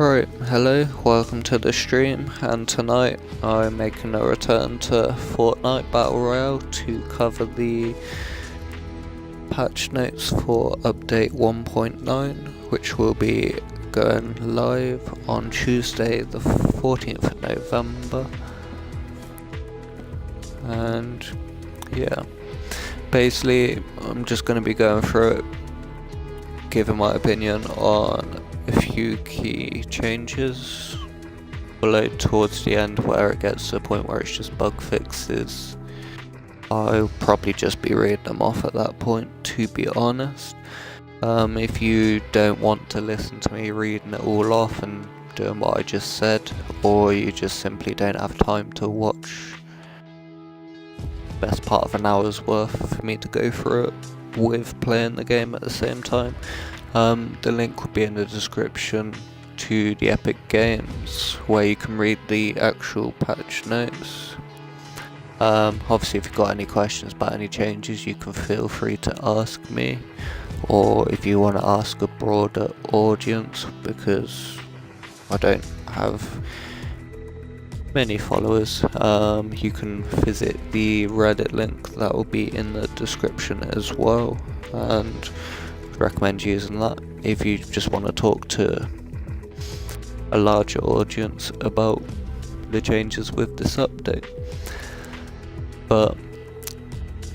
Right, hello, welcome to the stream, and tonight I'm making a return to Fortnite Battle Royale to cover the patch notes for update 1.9, which will be going live on Tuesday the 14th of November. And yeah, basically I'm just going to be going through it, giving my opinion on a few key changes below towards the end where it gets to the point where it's just bug fixes. I'll probably just be reading them off at that point, to be honest. If you don't want to listen to me reading it all off and doing what I just said, or you just simply don't have time to watch the best part of an hour's worth for me to go through it with playing the game at the same time, the link will be in the description to the Epic Games where you can read the actual patch notes. Obviously if you've got any questions about any changes you can feel free to ask me, or if you want to ask a broader audience, because I don't have many followers, you can visit the Reddit link that will be in the description as well, and recommend using that if you just want to talk to a larger audience about the changes with this update. But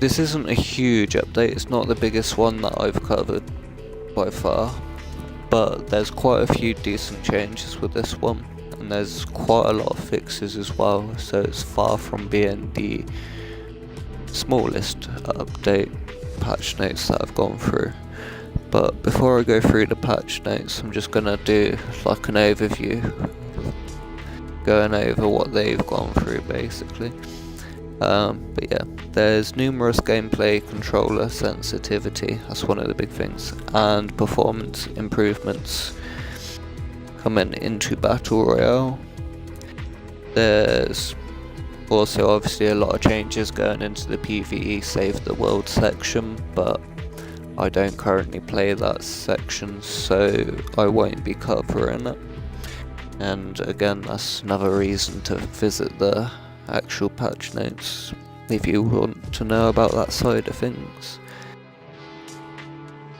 this isn't a huge update, it's not the biggest one that I've covered by far, but there's quite a few decent changes with this one, and there's quite a lot of fixes as well, so it's far from being the smallest update patch notes that I've gone through. But before I go through the patch notes, I'm just gonna do like an overview, going over what they've gone through basically. But yeah, there's numerous gameplay controller sensitivity, that's one of the big things, and performance improvements coming into Battle Royale. There's also obviously a lot of changes going into the PvE Save the World section, but I don't currently play that section, so I won't be covering it. And again, that's another reason to visit the actual patch notes if you want to know about that side of things.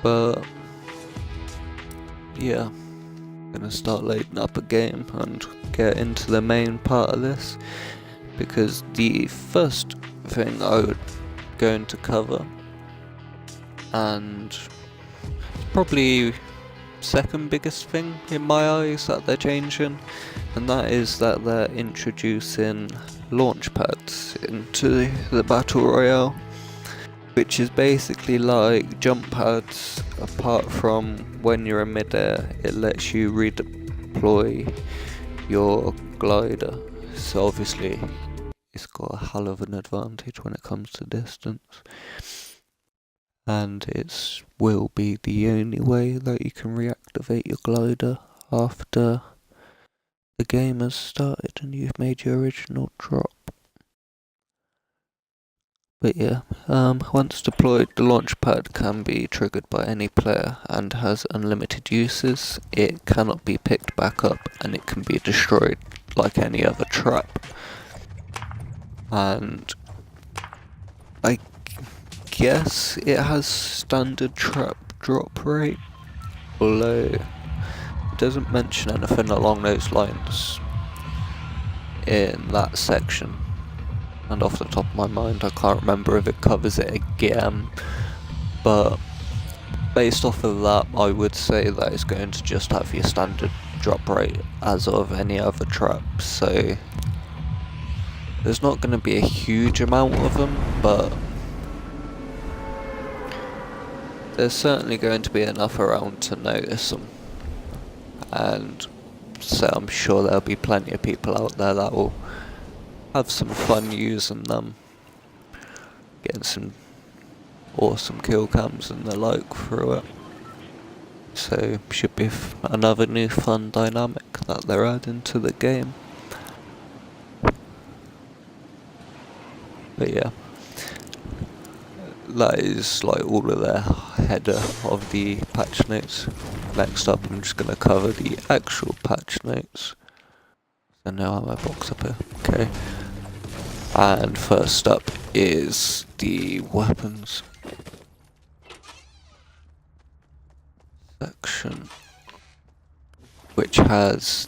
But yeah, I'm gonna start loading up a game and get into the main part of this, because the first thing I would going to cover, and probably second biggest thing in my eyes that they're changing, and that is that they're introducing launch pads into the Battle Royale, which is basically like jump pads. Apart from when you're in midair, it lets you redeploy your glider, so obviously it's got a hell of an advantage when it comes to distance, and it will be the only way that you can reactivate your glider after the game has started and you've made your original drop. But yeah, once deployed, the launch pad can be triggered by any player and has unlimited uses. It cannot be picked back up and it can be destroyed like any other trap. And I guess it has standard trap drop rate, although it doesn't mention anything along those lines in that section, and off the top of my mind I can't remember if it covers it again, but based off of that I would say that it's going to just have your standard drop rate as of any other trap, so there's not going to be a huge amount of them, but there's certainly going to be enough around to notice them, and so I'm sure there'll be plenty of people out there that will have some fun using them, getting some awesome kill cams and the like through it. So should be another new fun dynamic that they're adding to the game. But yeah, that is like all of their header of the patch notes. next up I'm just going to cover the actual patch notes. So now I have my box up here. Okay. And first up is the weapons section, which has,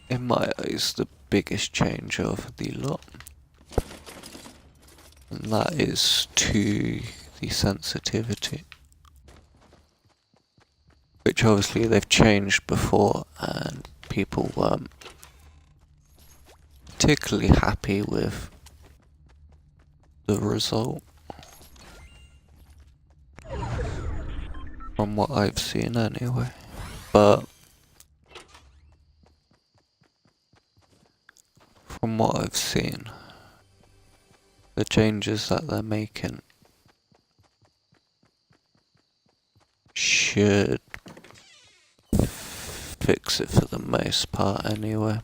in my eyes, the biggest change of the lot. And that is to the sensitivity, which obviously they've changed before and people weren't particularly happy with the result, from what I've seen anyway. But from what I've seen, the changes that they're making should fix it for the most part anyway.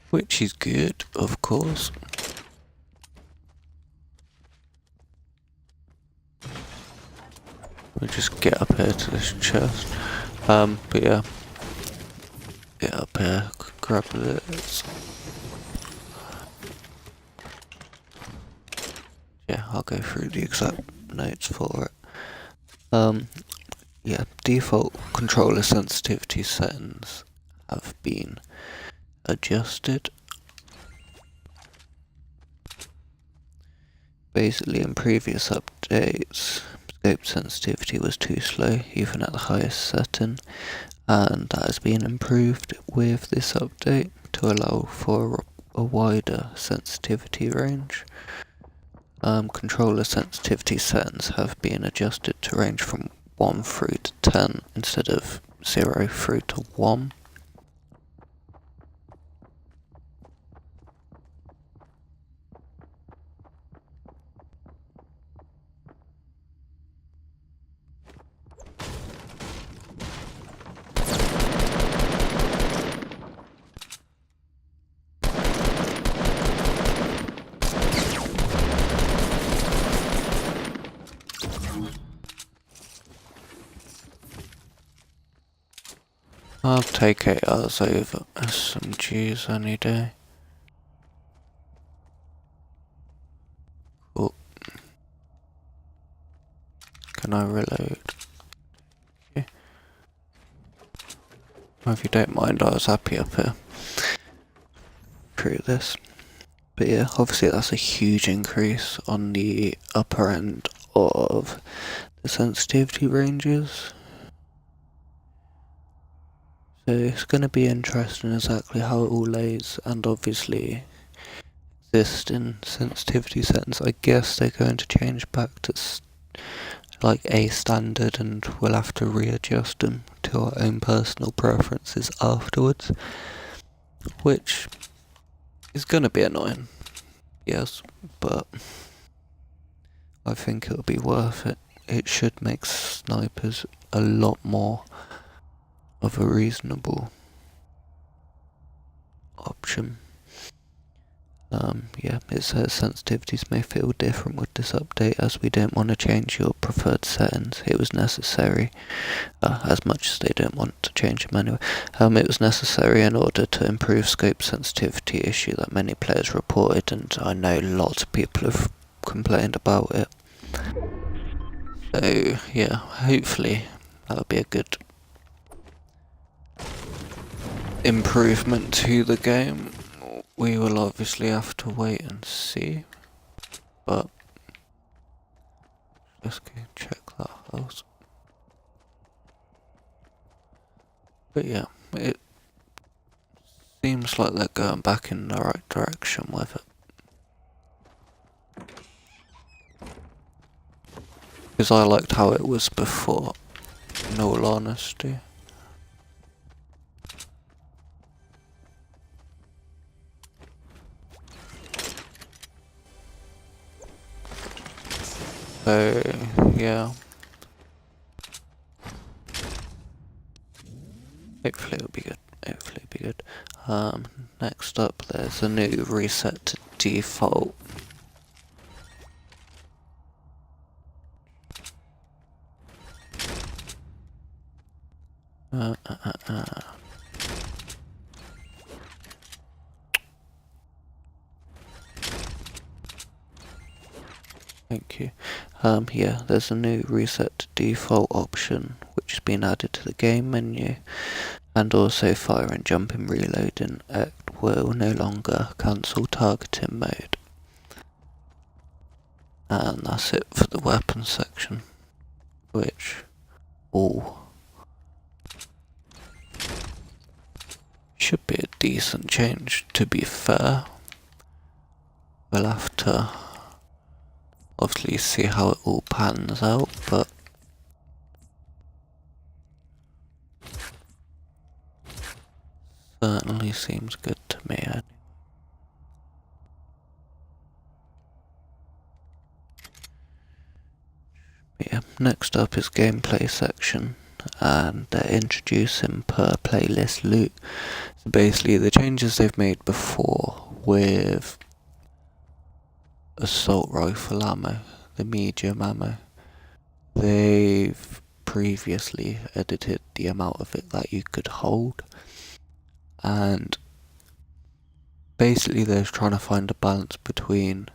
Which is good, of course. We'll just get up here to this chest. But yeah. Get up here, grab this. Yeah, I'll go through the exact notes for it. Yeah, default controller sensitivity settings have been adjusted. Basically, in previous updates, scope sensitivity was too slow, even at the highest setting, and that has been improved with this update to allow for a wider sensitivity range. Controller sensitivity settings have been adjusted to range from 1 through to 10 instead of 0 through to 1. I'll take 8 hours over SMGs any day. Cool. Can I reload? Okay. Well, if you don't mind, I was happy up here through this. But yeah, obviously that's a huge increase on the upper end of the sensitivity ranges. So it's going to be interesting exactly how it all lays, and obviously existing sensitivity settings, I guess they're going to change back to like a standard, and we'll have to readjust them to our own personal preferences afterwards, which is going to be annoying, yes, but I think it'll be worth it. It should make snipers a lot more of a reasonable option. Yeah, it says sensitivities may feel different with this update as we don't want to change your preferred settings. It was necessary, as much as they don't want to change them anyway. It was necessary in order to improve scope sensitivity issue that many players reported, and I know lots of people have complained about it. So yeah, hopefully that'll be a good improvement to the game. We will obviously have to wait and see, but let's go check that house. But yeah, it seems like they're going back in the right direction with it. Because I liked how it was before, in all honesty. So, yeah. Hopefully it'll be good. Hopefully it'll be good. Next up, there's a new reset to default Uh, uh, uh, uh. Thank you. Yeah, there's a new reset to default option which has been added to the game menu, and also fire and jumping reloading will no longer cancel targeting mode. And that's it for the weapons section, which all should be a decent change, to be fair. We'll have to obviously see how it all pans out, but certainly seems good to me. Yeah, next up is gameplay section, and they're introducing per playlist loot. So basically the changes they've made before with assault rifle ammo, the medium ammo, they've previously edited the amount of it that you could hold, and basically they're trying to find a balance between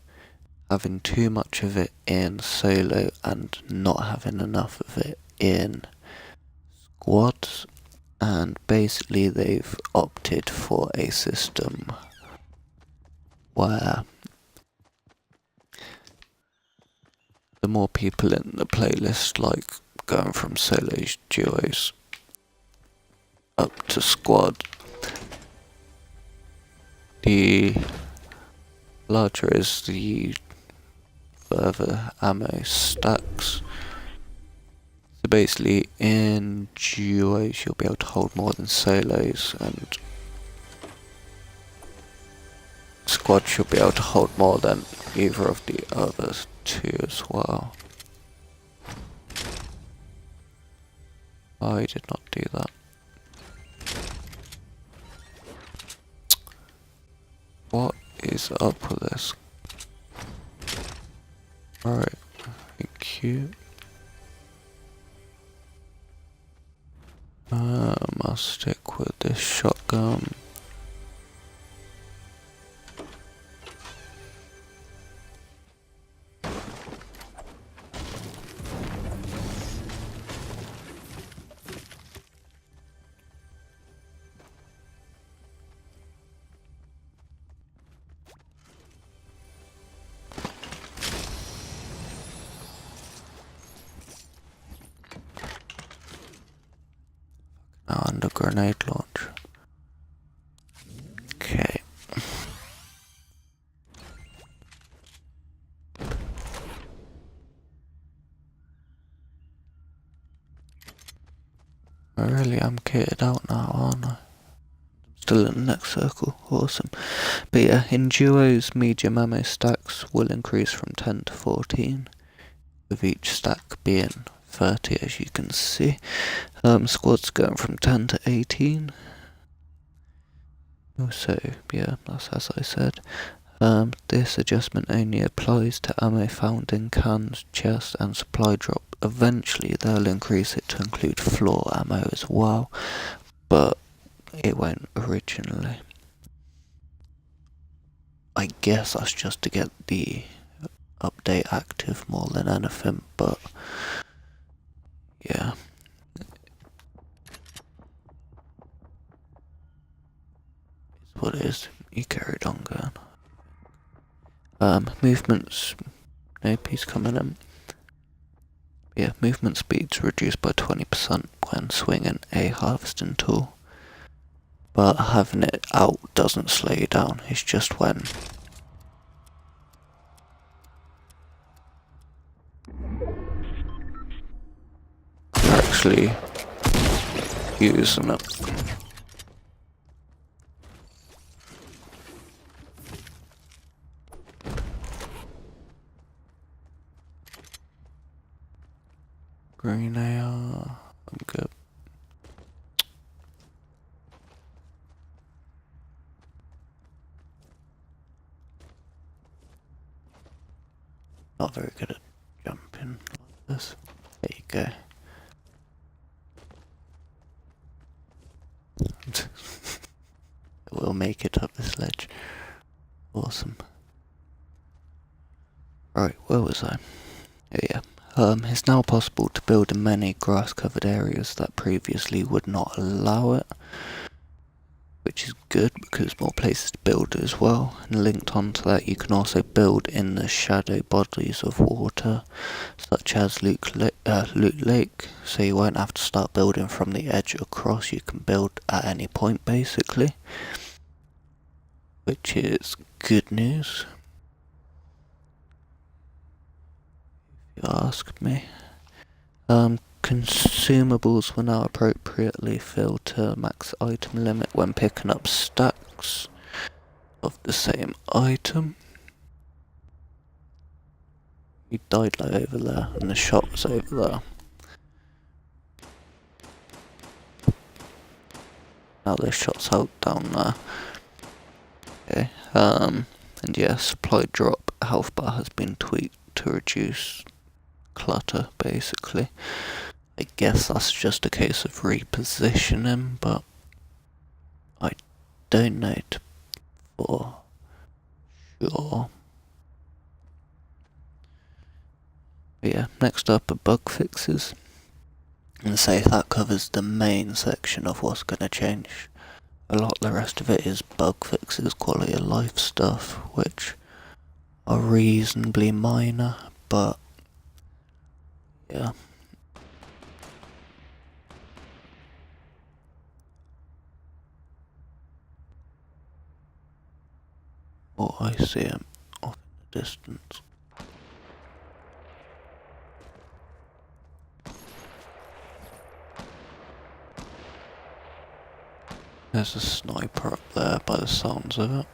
having too much of it in solo and not having enough of it in squads. And basically they've opted for a system where the more people in the playlist, like going from solos, duos, up to squad, the larger is the further ammo stacks. So basically in duos you'll be able to hold more than solos, and squads you'll be able to hold more than either of the other two as well. I did not do that. What is up with this? Alright, thank you. I'll stick with this shotgun. Now under grenade launch. Okay. I really am kitted out now, aren't I? Still in the next circle, awesome. But yeah, in duos, medium ammo stacks will increase from 10 to 14, with each stack being 30 as you can see. Squads going from 10 to 18. So yeah, that's as I said. This adjustment only applies to ammo found in cans, chests and supply drop. Eventually they'll increase it to include floor ammo as well, but it won't originally. I guess that's just to get the update active more than anything, but yeah. It's what it is. You carried on going. Movements, no piece coming in. Yeah, movement speed's reduced by 20% when swinging a harvesting tool. But having it out doesn't slow you down, it's just when you're actually using it. Green AR, I'm good. Not very good at jumping like this. There you go. make it up this ledge. Awesome. Right, where was I? Oh yeah. It's now possible to build in many grass-covered areas that previously would not allow it, which is good because more places to build as well. And linked onto that, you can also build in the shadow bodies of water, such as Loot Lake, so you won't have to start building from the edge across. You can build at any point basically, which is good news, if you ask me. Consumables will now appropriately fill to max item limit when picking up stacks of the same item. He died like over there, and the shot was over there. Now there's shots out down there. Okay, and yeah, supply drop health bar has been tweaked to reduce clutter, basically. I guess that's just a case of repositioning, but I don't know for sure. But yeah, next up are bug fixes. And say that covers the main section of what's going to change. A lot of the rest of it is bug fixes, quality of life stuff, which are reasonably minor, but yeah. Oh, I see him off in the distance. There's a sniper up there by the sounds of it.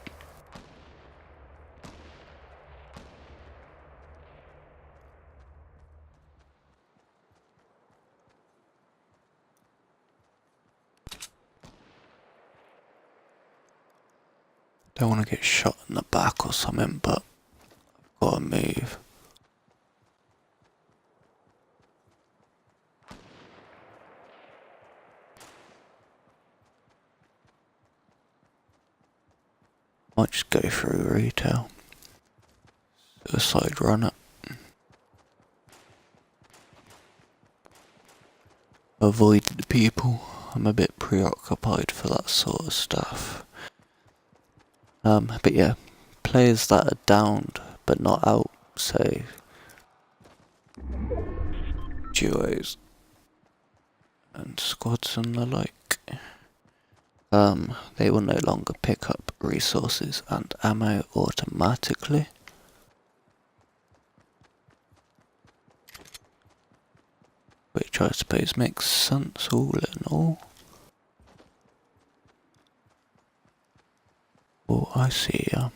Don't want to get shot in the back or something, but I've got to move. Might just go through retail. Suicide runner. Avoid the people. I'm a bit preoccupied for that sort of stuff. But yeah, players that are downed but not out, say duos and squads and the like, they will no longer pick up resources and ammo automatically. Which I suppose makes sense all in all. Oh, I see ya.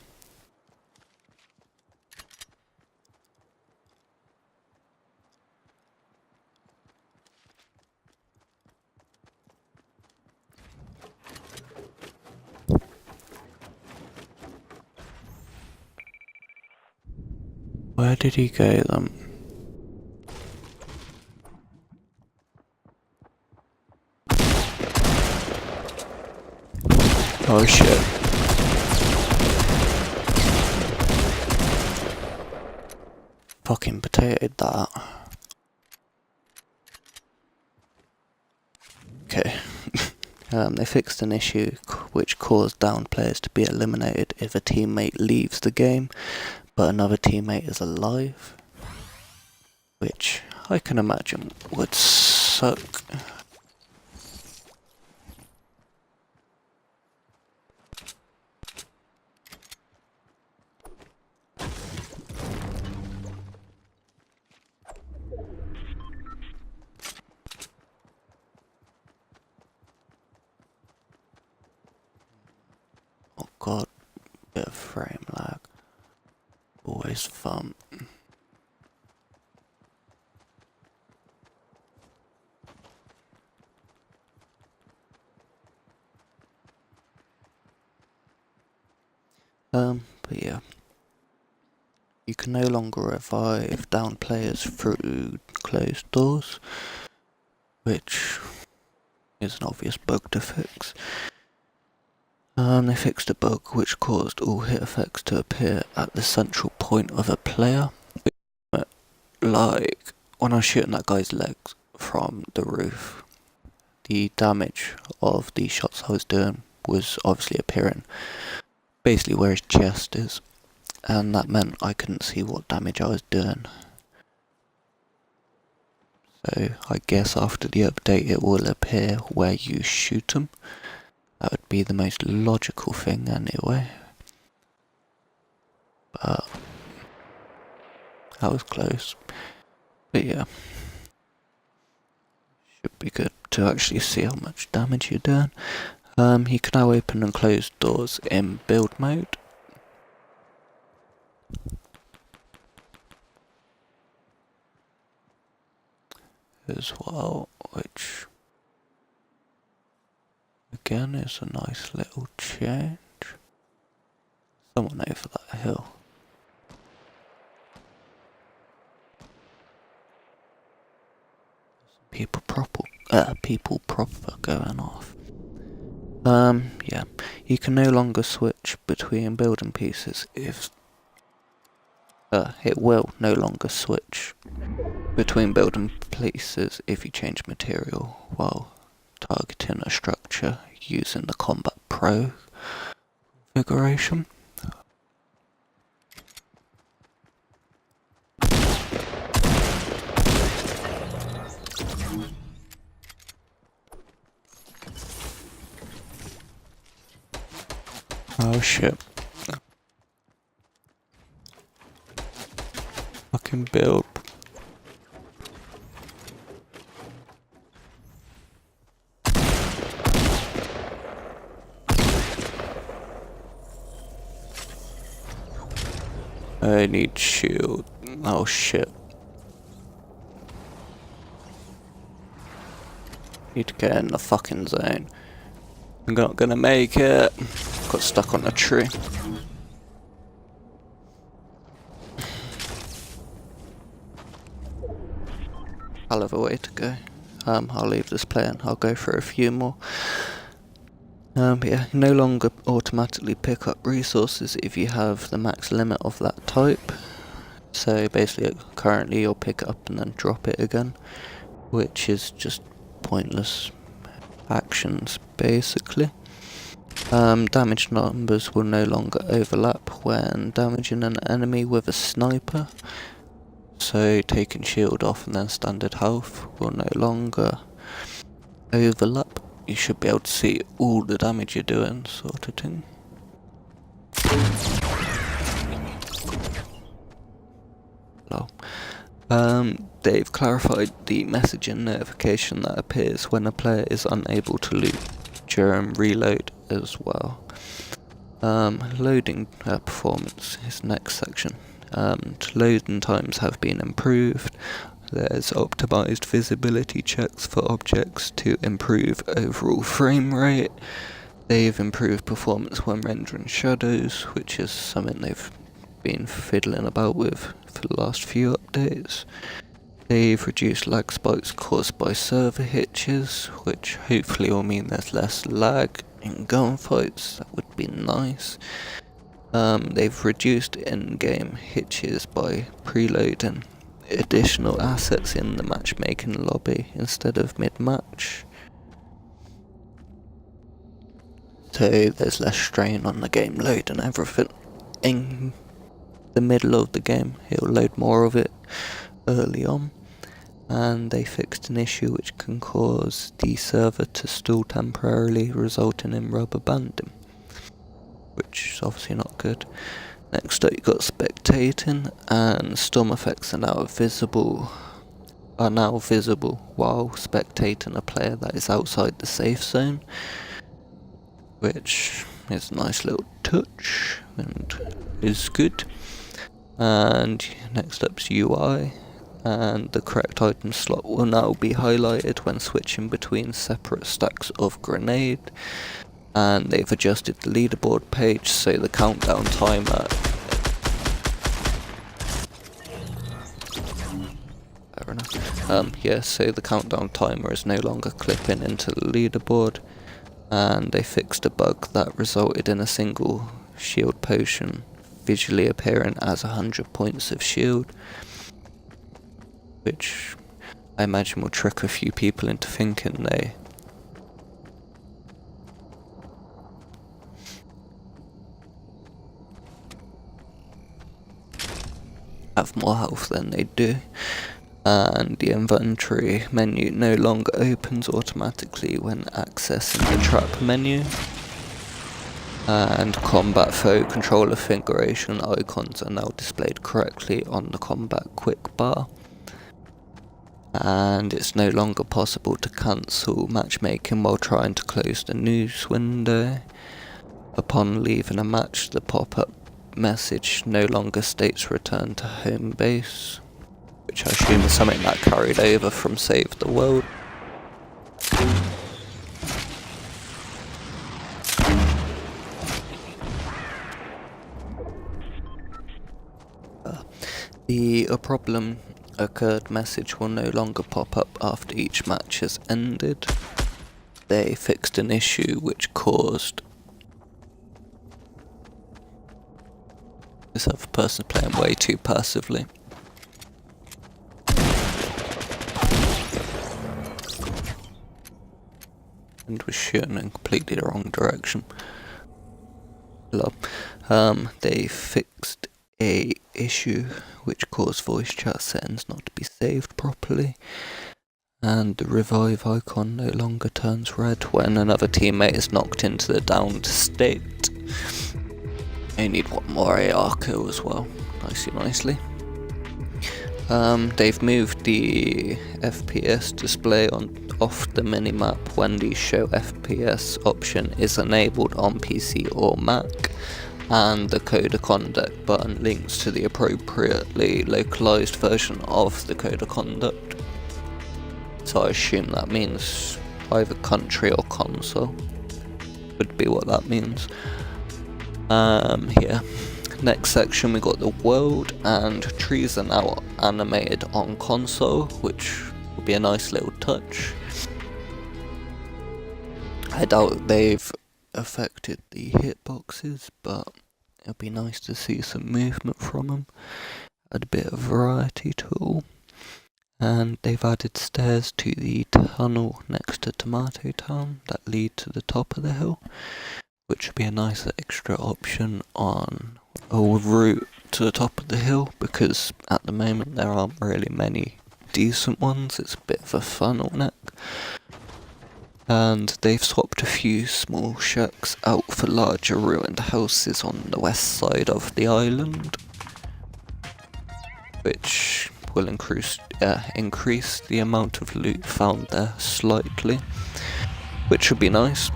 Where did he go then? Oh shit. Fucking potatoed that. Okay. They fixed an issue which caused down players to be eliminated if a teammate leaves the game, but another teammate is alive. Which I can imagine would suck. Oh god, bit of frame lag. Always fun. But yeah. You can no longer revive down players through closed doors, which is an obvious bug to fix. They fixed a bug which caused all hit effects to appear at the central point of a player. Like when I was shooting that guy's legs from the roof, the damage of the shots I was doing was obviously appearing basically where his chest is, and that meant I couldn't see what damage I was doing. So I guess after the update it will appear where you shoot him. That would be the most logical thing anyway. But that was close. But yeah. Should be good to actually see how much damage you're doing. You can now open and close doors in build mode. As well, which again is a nice little change. Someone over that hill. People proper going off. Yeah, you can no longer switch between building pieces if it will no longer switch between building pieces if you change material while targeting a structure using the Combat Pro configuration. Oh shit. Fucking build. I need shield. Oh shit. Need to get in the fucking zone. I'm not gonna make it. Got stuck on a tree. Hell of a way to go. I'll leave this playing. I'll go for a few more. But yeah, you no longer automatically pick up resources if you have the max limit of that type. So basically, currently you'll pick it up and then drop it again, which is just pointless actions, basically. Damage numbers will no longer overlap when damaging an enemy with a sniper. So taking shield off and then standard health will no longer overlap. You should be able to see all the damage you're doing, sort of thing. Hello. They've clarified the messaging notification that appears when a player is unable to loot during reload as well. Loading performance is the next section. Loading times have been improved. There's optimized visibility checks for objects to improve overall frame rate. They've improved performance when rendering shadows, which is something they've been fiddling about with for the last few updates. They've reduced lag spikes caused by server hitches, which hopefully will mean there's less lag in gunfights. That would be nice. They've reduced in-game hitches by preloading additional assets in the matchmaking lobby instead of mid-match. So there's less strain on the game loading everything in the middle of the game. It'll load more of it early on. And they fixed an issue which can cause the server to stall temporarily, resulting in rubber banding, which is obviously not good. Next up, you got spectating, and storm effects are now visible while spectating a player that is outside the safe zone, which is a nice little touch and is good. And next up's UI, and the correct item slot will now be highlighted when switching between separate stacks of grenade. And they've adjusted the leaderboard page so the countdown timer so the countdown timer is no longer clipping into the leaderboard. and they fixed a bug that resulted in a single shield potion visually appearing as 100 points of shield, which I imagine will trick a few people into thinking they have more health than they do. And the inventory menu no longer opens automatically when accessing the trap menu. And combat foe controller configuration icons are now displayed correctly on the combat quick bar. And it's no longer possible to cancel matchmaking while trying to close the news window. Upon leaving a match, the pop-up message no longer states return to home base, which I assume is something that carried over from Save the World. A problem occurred message will no longer pop up after each match has ended. They fixed an issue which caused this other person playing way too passively. And was shooting in completely the wrong direction. They fixed a issue which caused voice chat settings not to be saved properly, and the revive icon no longer turns red when another teammate is knocked into the downed state. They need one more AR kill as well, nicely. They've moved the FPS display off the minimap when the show FPS option is enabled on PC or Mac, and the code of conduct button links to the appropriately localized version of the code of conduct. So I assume that means either country or console, would be what that means. Here. Next section we got the world, and trees are now animated on console, which will be a nice little touch. I doubt they've affected the hitboxes, but it'll be nice to see some movement from them. Add a bit of variety to it all. And they've added stairs to the tunnel next to Tomato Town that lead to the top of the hill, which would be a nice extra option on a route to the top of the hill, because at the moment there aren't really many decent ones. It's a bit of a funnel neck. And they've swapped a few small shacks out for larger ruined houses on the west side of the island, which will increase the amount of loot found there slightly, which would be nice,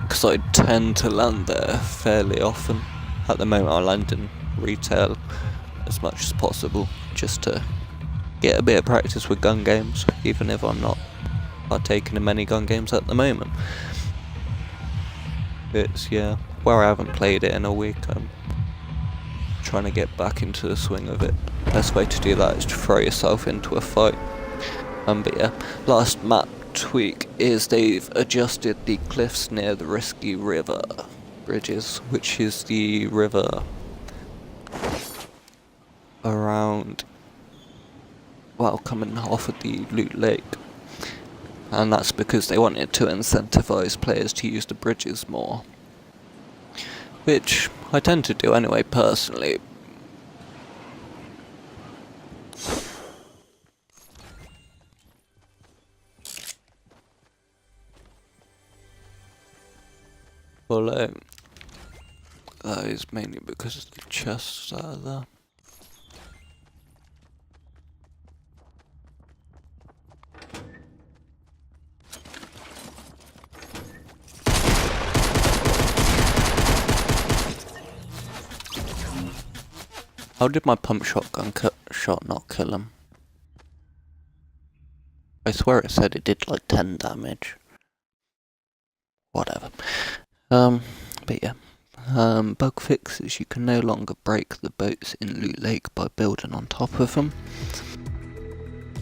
because I tend to land there fairly often. At the moment I land in retail as much as possible, just to get a bit of practice with gun games, even if I'm not partaking in many gun games at the moment. It's, where I haven't played it in a week, I'm trying to get back into the swing of it. Best way to do that is to throw yourself into a fight. But last map tweak is they've adjusted the cliffs near the Risky River bridges, which is the river around, coming off of the Loot Lake. And that's because they wanted to incentivize players to use the bridges more, which I tend to do anyway personally. Well, that is mainly because the chests are there. How did my pump shotgun shot not kill him? I swear it said it did like 10 damage. Whatever. Bug fixes: you can no longer break the boats in Loot Lake by building on top of them.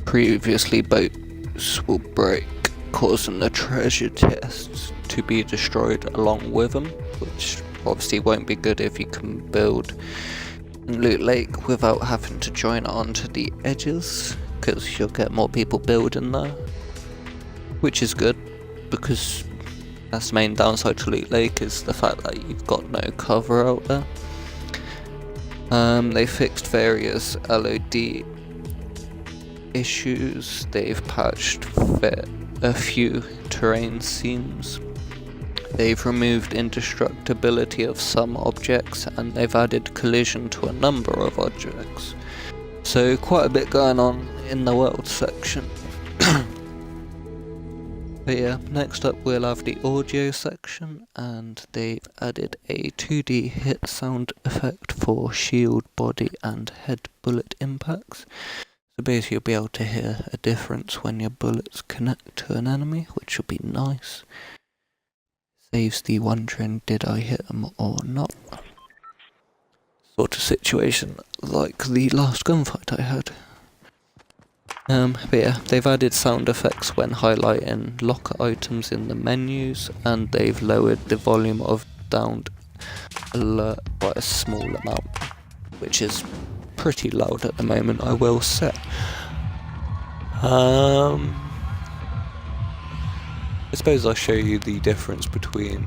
Previously, boats will break causing the treasure chests to be destroyed along with them, which obviously won't be good if you can build Loot Lake without having to join onto the edges, because you'll get more people building there, which is good, because that's the main downside to Loot Lake, is the fact that you've got no cover out there. They fixed various LOD issues, they've patched a few terrain seams, they've removed indestructibility of some objects, and they've added collision to a number of objects. So quite a bit going on in the world section. But yeah, next up we'll have the audio section, and they've added a 2D hit sound effect for shield, body and head bullet impacts. So basically you'll be able to hear a difference when your bullets connect to an enemy, which will be nice. Saves the wondering, did I hit them or not? Sort of situation like the last gunfight I had. But yeah, they've added sound effects when highlighting locker items in the menus, and they've lowered the volume of downed alert by a small amount, which is pretty loud at the moment, I will say. I suppose I'll show you the difference between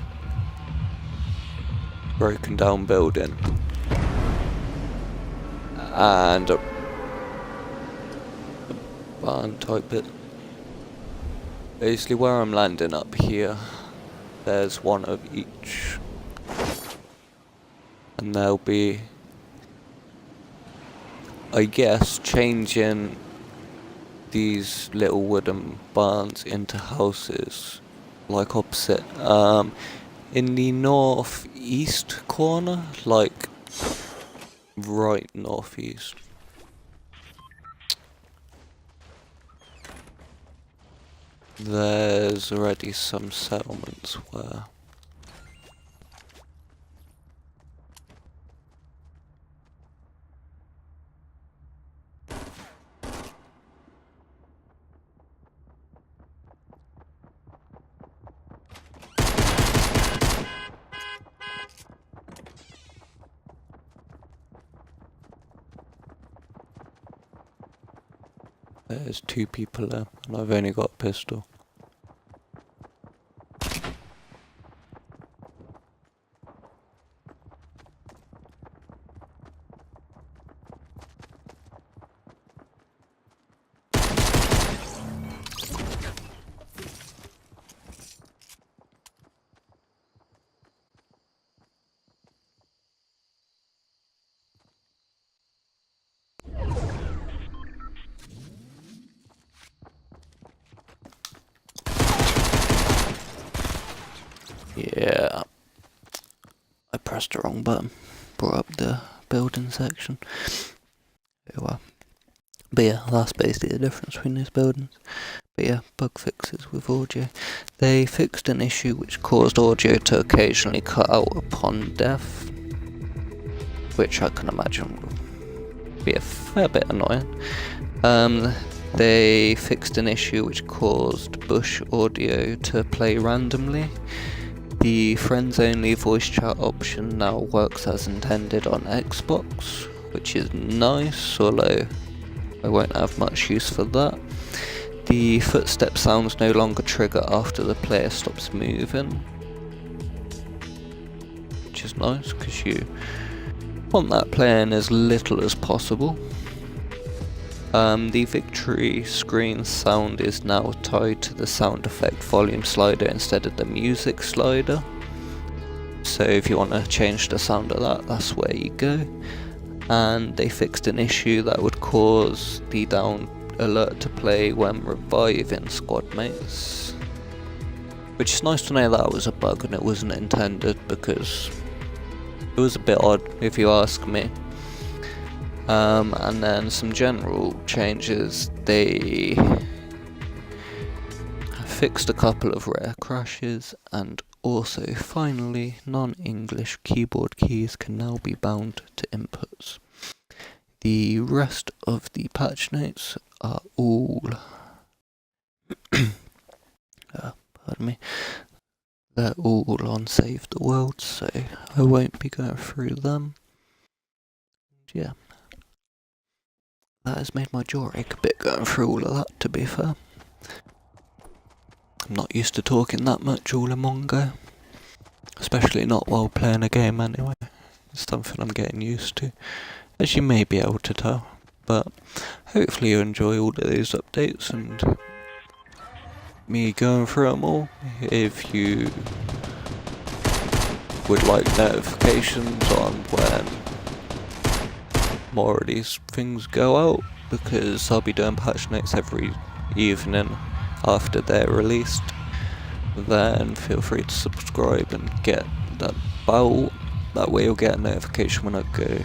broken down building and a barn type bit. Basically where I'm landing up here, there's one of each, and there'll be, I guess, changing these little wooden barns into houses, like opposite, in the northeast corner, like right northeast. There's already some settlements where there's 2 people there, and I've only got a pistol. Yeah, I pressed the wrong button, brought up the building section. Oh well. But yeah, that's basically the difference between these buildings. But yeah, bug fixes with audio. They fixed an issue which caused audio to occasionally cut out upon death, which I can imagine will be a fair bit annoying. They fixed an issue which caused bush audio to play randomly. The friends only voice chat option now works as intended on Xbox, which is nice, although I won't have much use for that. The footstep sounds no longer trigger after the player stops moving, which is nice because you want that playing as little as possible. The victory screen sound is now tied to the sound effect volume slider instead of the music slider. So if you want to change the sound of that, that's where you go. And they fixed an issue that would cause the down alert to play when reviving squad mates. Which is nice to know that was a bug and it wasn't intended, because it was a bit odd if you ask me. And then some general changes. They fixed a couple of rare crashes, and also finally non-English keyboard keys can now be bound to inputs. The rest of the patch notes are all Pardon me. They're all on Save the World, so I won't be going through them. Yeah. That has made my jaw ache a bit going through all of that, to be fair. I'm not used to talking that much all in one go. Especially not while playing a game anyway. It's something I'm getting used to, as you may be able to tell. But hopefully you enjoy all of these updates and me going through them all. If you would like notifications on when more of these things go out, because I'll be doing patch notes every evening after they're released, then feel free to subscribe and get that bell. That way you'll get a notification when I go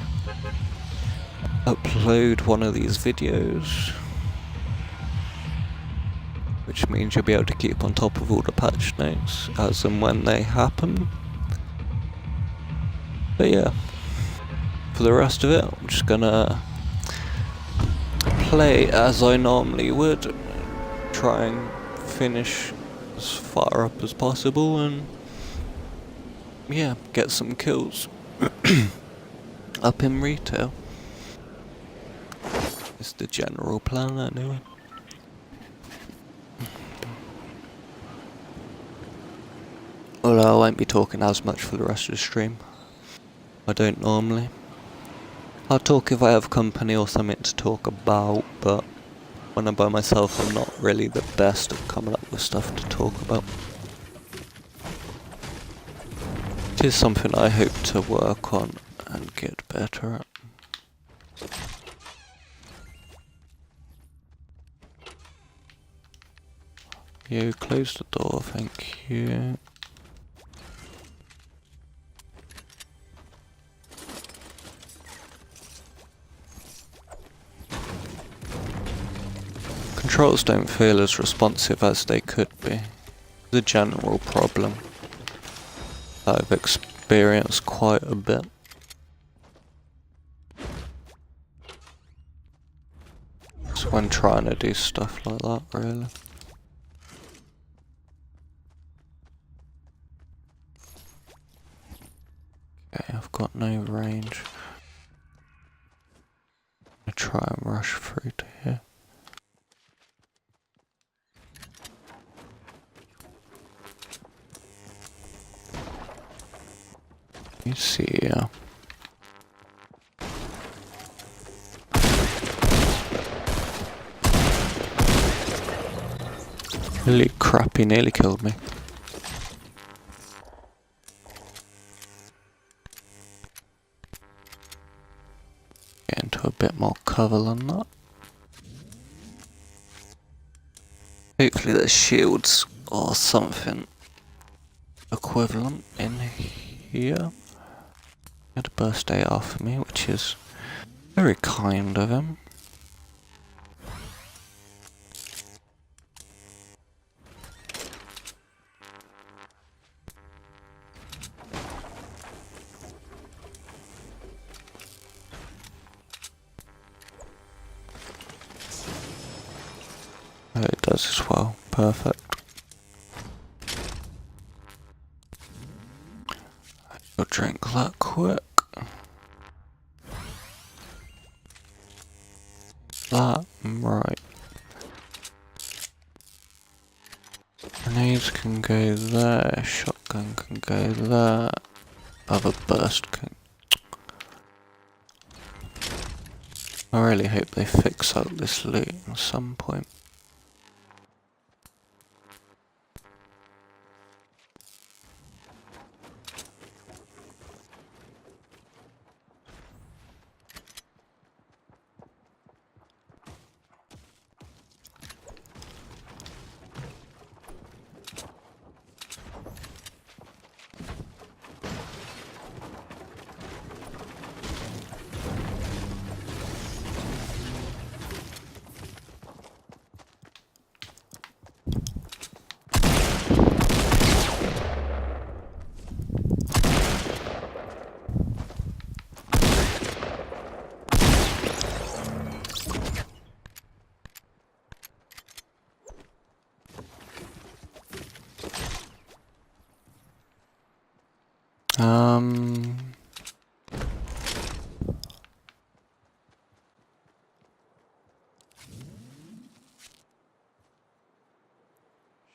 upload one of these videos, which means you'll be able to keep on top of all the patch notes as and when they happen. But yeah, for the rest of it, I'm just gonna play as I normally would, try and finish as far up as possible, and yeah, get some kills up in retail. It's the general plan anyway. Although I won't be talking as much for the rest of the stream. I don't normally. I'll talk if I have company or something to talk about, but when I'm by myself I'm not really the best at coming up with stuff to talk about. It is something I hope to work on and get better at. You close the door, thank you. Controls don't feel as responsive as they could be. It's a general problem that I've experienced quite a bit. It's when trying to do stuff like that, really. Okay, I've got no range. I'm gonna try and rush through to here. You see, holy crap, he nearly killed me. Get into a bit more cover than that. Hopefully there's shields or something equivalent in here. He had a birthday after me, which is very kind of him. Oh, it does as well. Perfect. I'll drink that quick. That, right. Grenades can go there, shotgun can go there, other burst can... I really hope they fix out this loot at some point.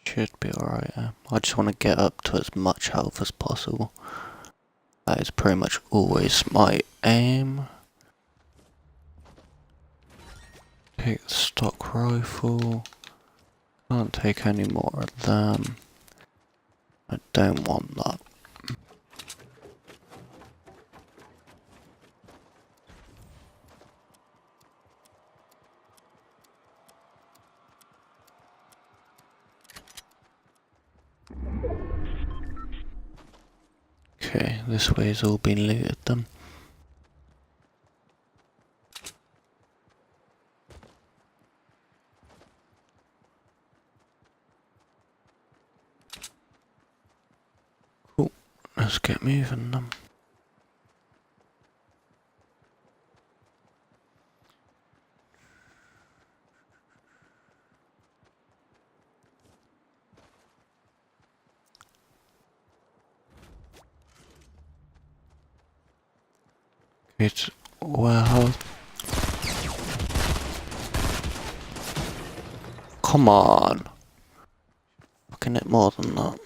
Should be alright. I just want to get up to as much health as possible. That is pretty much always my aim. Take the stock rifle. Can't take any more of them. I don't want that. Okay, this way's all been looted then. Cool, let's get moving then. It's warehouse. Come on. Fucking it more than that.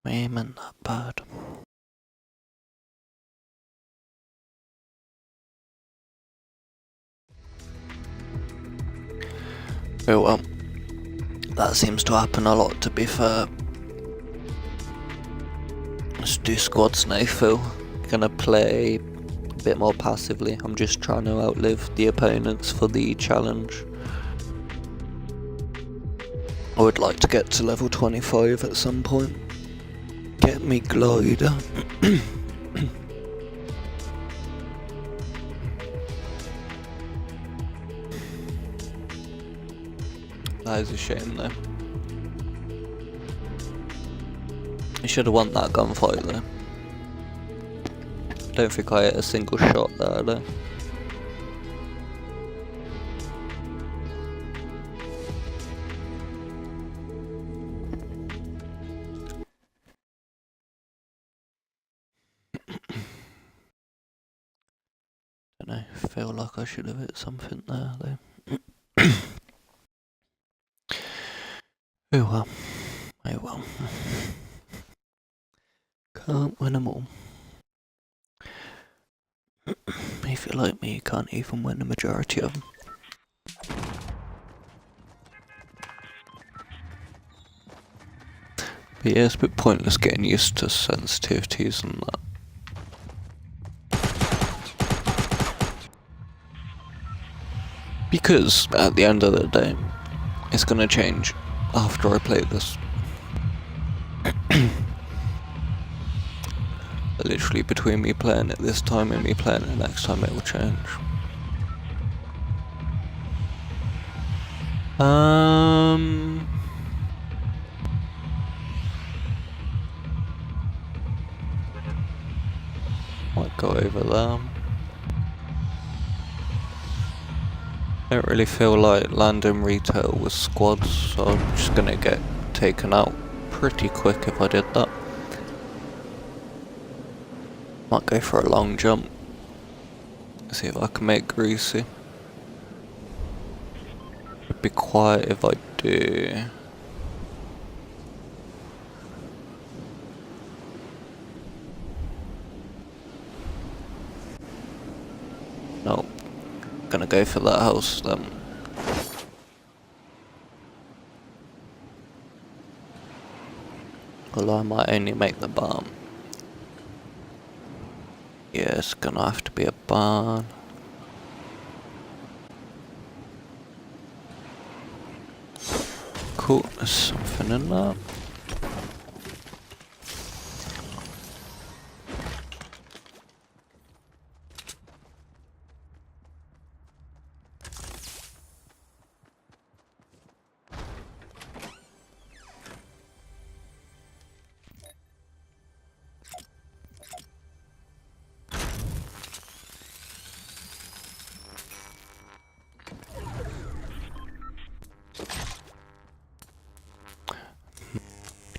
My aim ain't that bad. Oh well. That seems to happen a lot, to be fair. Let's do squads now, Phil. Gonna play a bit more passively. I'm just trying to outlive the opponents for the challenge. I would like to get to level 25 at some point. Get me glider. That is a shame though. I should have won that gunfight though. Don't think I hit a single shot there though. Don't know, feel like I should have hit something there though. Oh well. Oh well. Can't win them all. If you're like me, you can't even win the majority of them. But yeah, it's a bit pointless getting used to sensitivities and that. Because at the end of the day, it's gonna change after I play this. Literally between me playing it this time and me playing it next time, it will change. Might go over there. Don't really feel like landing retail with squads, so I'm just gonna get taken out pretty quick if I did that. Might go for a long jump. See if I can make greasy. It'd be quiet if I do. Nope. Gonna go for that house then. Although I might only make the barn. Yeah, it's gonna have to be a barn. Cool, there's something in that.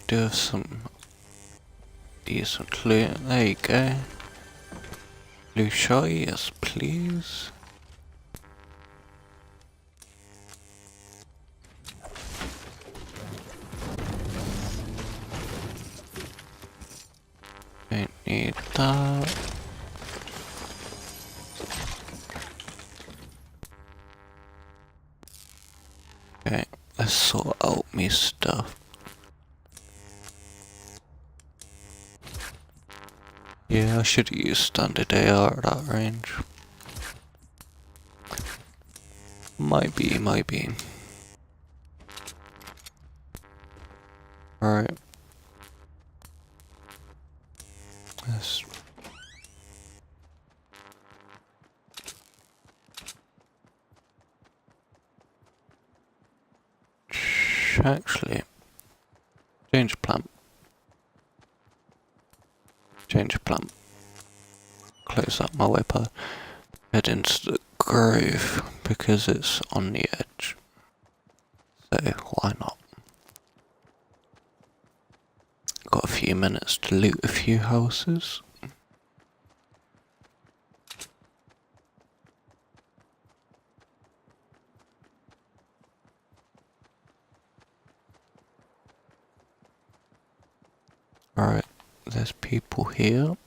do have some decent loot. There you go. Blue shot, yes please. Don't need that. Okay, let's sort out me stuff. Yeah, I should use standard AR at that range. Might be. Right. Let's... Actually, change plan. Change plan. Close up my weapon. Head into the grove because it's on the edge. So why not? Got a few minutes to loot a few houses. Alright, there's people here.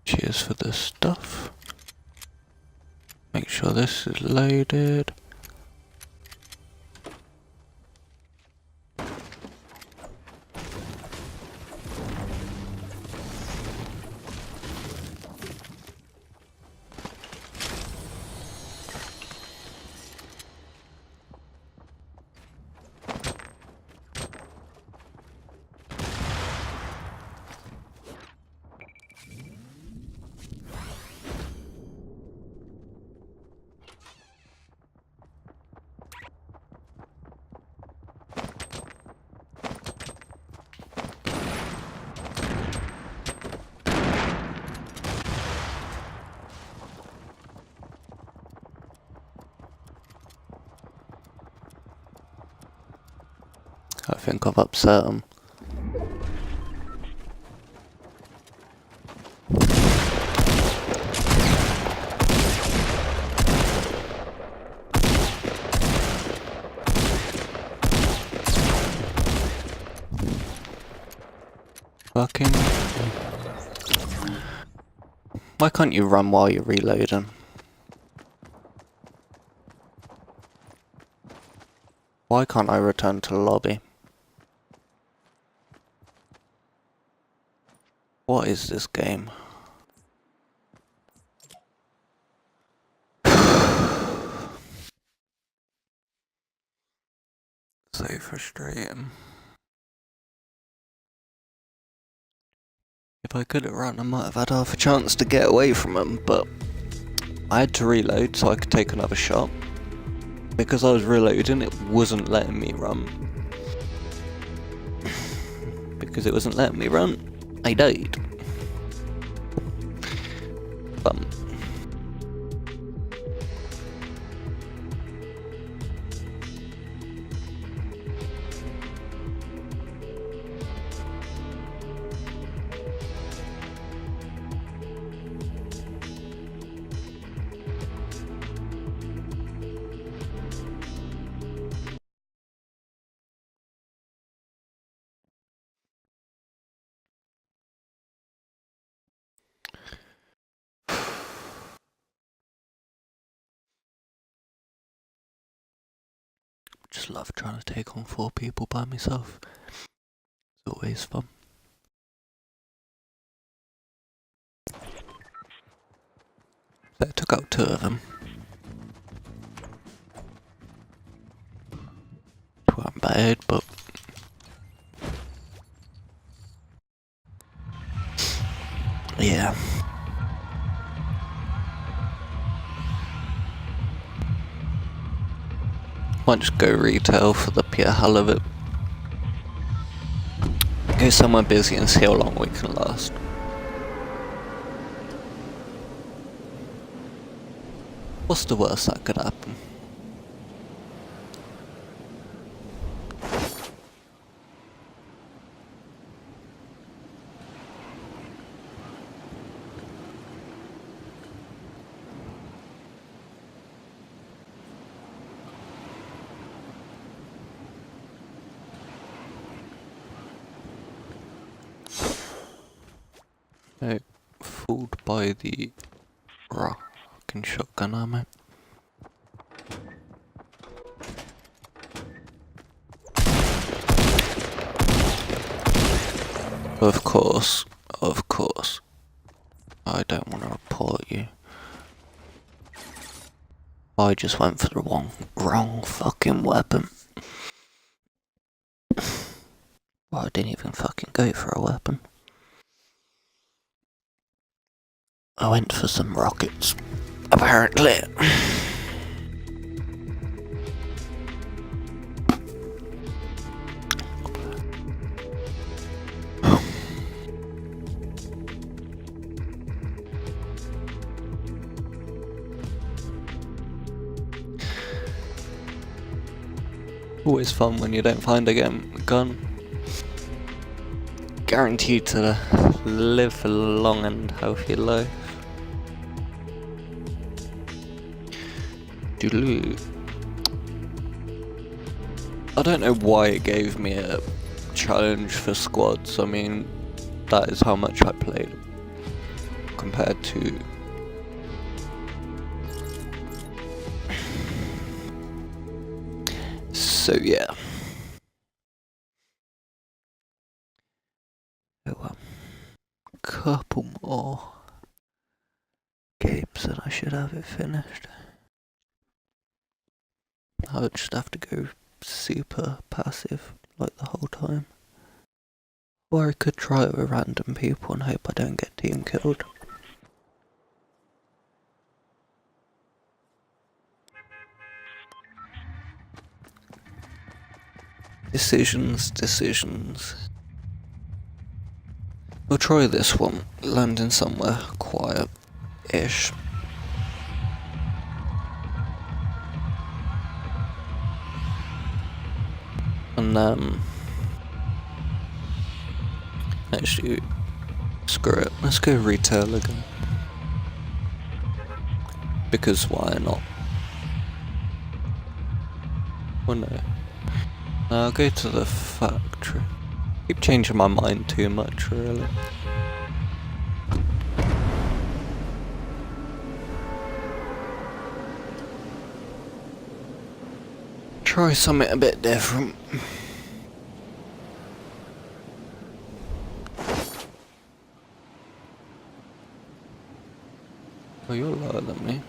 Cheers for the stuff. Make sure this is loaded. I think I've upset him. Fucking... Why can't you run while you're reloading? Why can't I return to the lobby? What is this game? So frustrating. If I could have run, I might have had half a chance to get away from him, but I had to reload so I could take another shot. Because I was reloading, it wasn't letting me run. Because it wasn't letting me run, I died. Bum. Just love trying to take on 4 people by myself. Always fun. So I took out 2 of them. Weren't bad, but yeah. Might just go retail for the pure hell of it. Go somewhere busy and see how long we can last. What's the worst that could happen? No, fooled by the rockin' shotgun ammo. Of course. I don't want to report you. I just went for the wrong fucking weapon. Well, I didn't even fucking go for a weapon. I went for some rockets, apparently. Always fun when you don't find a gun. Guaranteed to live a long and healthy life. Doodaloo. I don't know why it gave me a challenge for squads. I mean, that is how much I played compared to so yeah. Oh well. Couple more games and I should have it finished. I would just have to go super passive like the whole time. Or I could try it with random people and hope I don't get team killed. Decisions. We'll try this one, landing somewhere quiet-ish. And actually, screw it, let's go retail again. Because why not? Well no. I'll go to the factory. Keep changing my mind too much, really. Try something a bit different. Oh, you're lower than me.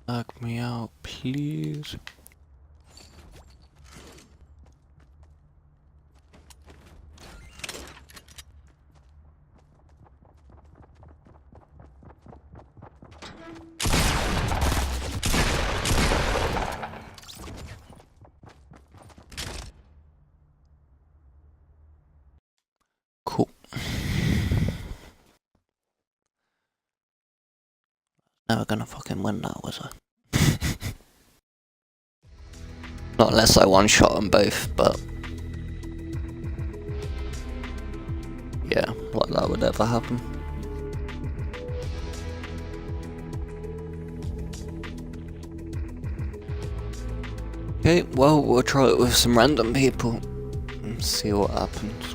Knock me out, please. Cool. Never gonna fucking win that, was I? Not unless I one-shot them both, but... yeah, like that would ever happen. Okay, well, we'll try it with some random people and see what happens.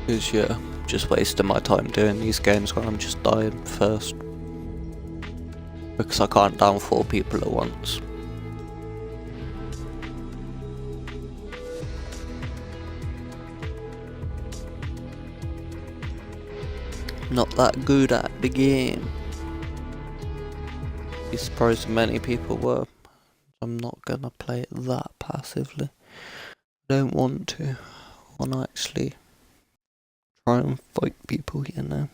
Because, yeah, just wasting my time doing these games where I'm just dying first. Because I can't down 4 people at once. Not that good at the game. Be surprised many people were. I'm not gonna play it that passively. I don't want to. I want to actually try and fight people, you know.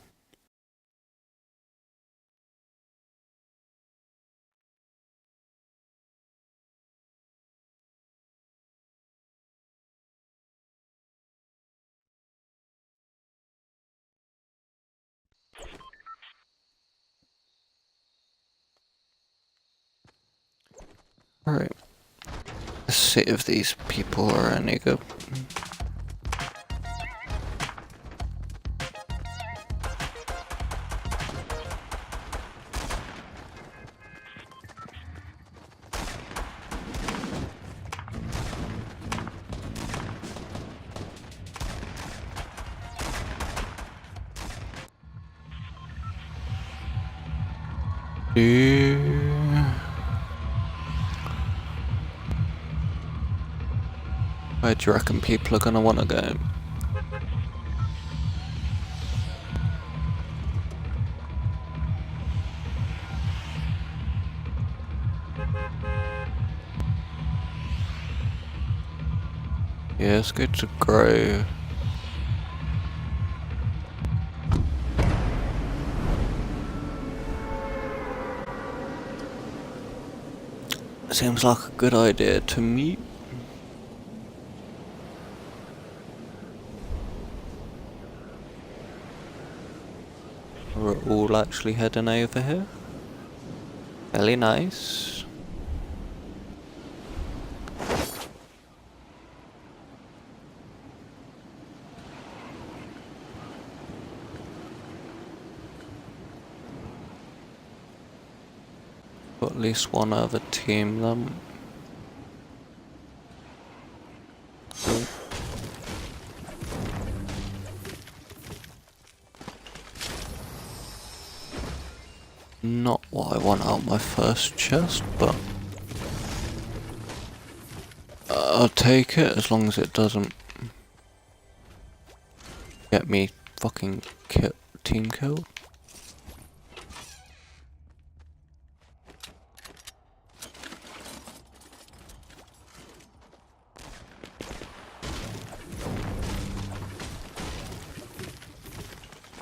Alright. Let's see if these people are any good. Where do you reckon people are gonna wanna go? Yeah, let's go to Grow. Seems like a good idea to me. We're all actually heading over here. Very nice. Got at least one other team then. Not what I want out my first chest, but I'll take it as long as it doesn't get me fucking team killed.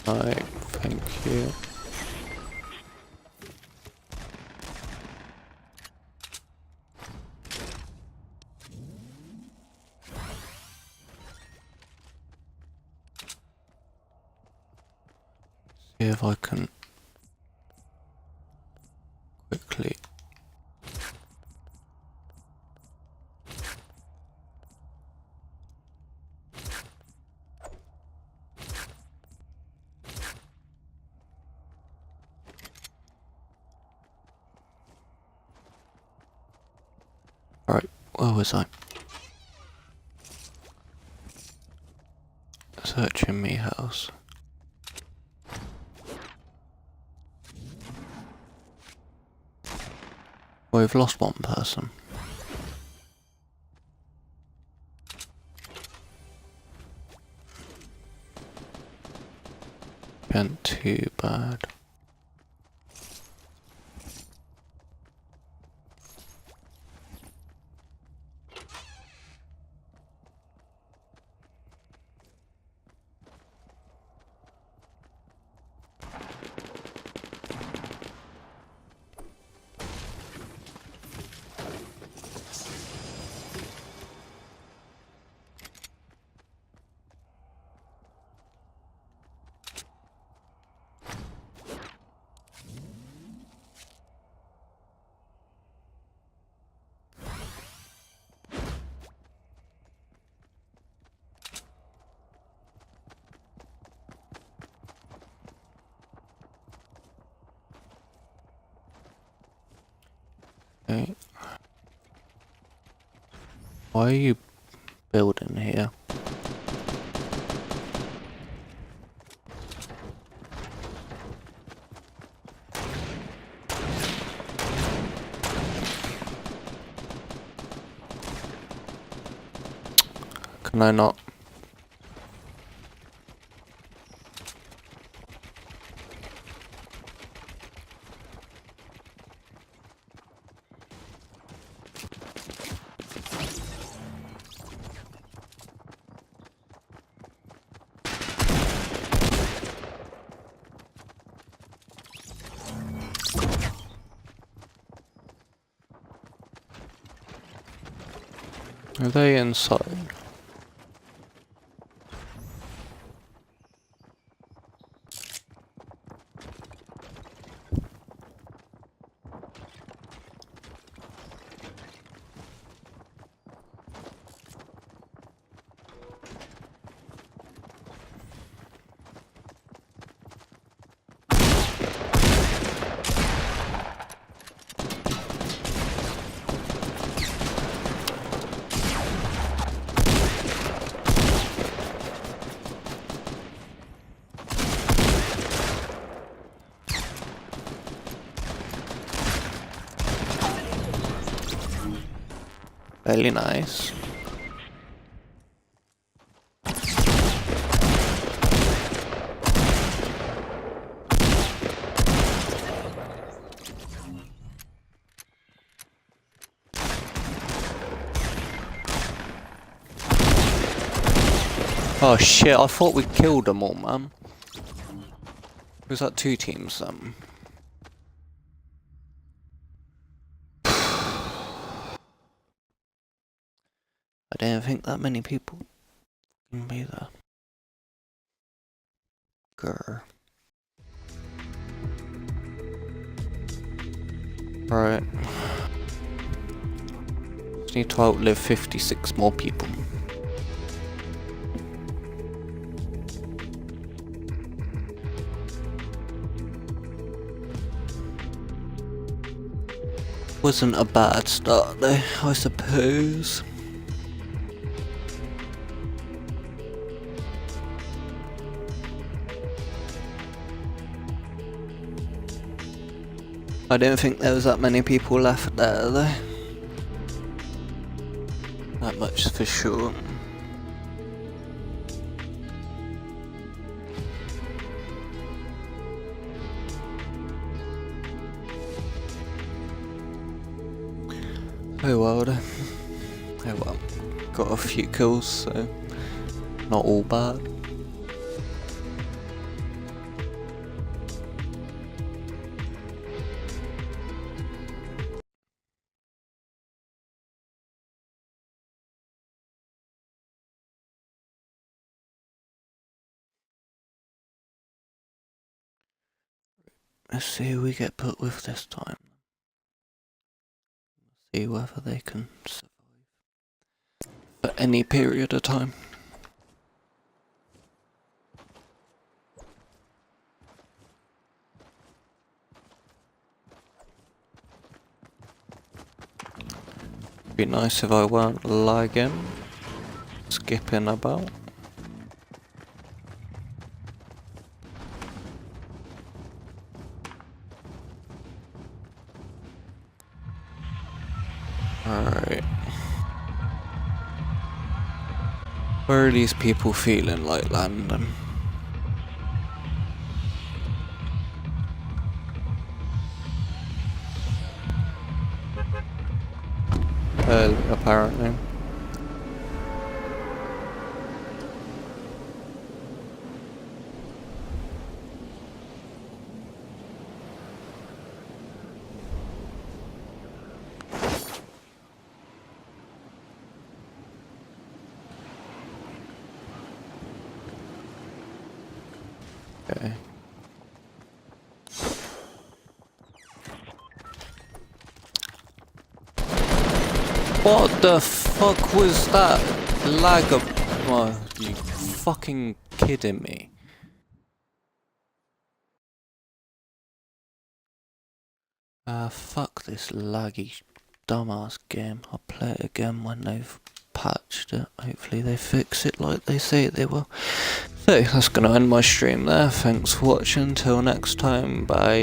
Right, thank you. See if I can quickly. Right, where was I? Searching me house. We've lost one person. Ain't too bad. Why are you building here? Can I not? Are they inside? Very nice. Oh shit, I thought we killed them all, man. Was that 2 teams, I didn't think that many people can be there. Grr. Right. Just need to outlive 56 more people. Wasn't a bad start though, I suppose. I don't think there was that many people left there though. That much for sure. Oh well then. Oh well. Got a few kills, so not all bad. Let's see who we get put with this time. See whether they can survive for any period of time. Be nice if I weren't lagging, skipping about. Alright. Where are these people feeling like landing? Apparently. Okay. What the fuck was that? Lag up. Oh, you fucking kidding me? Fuck this laggy dumbass game. I'll play it again when they've patched it. Hopefully they fix it like they say they will. So that's going to end my stream there. Thanks for watching. Till next time. Bye.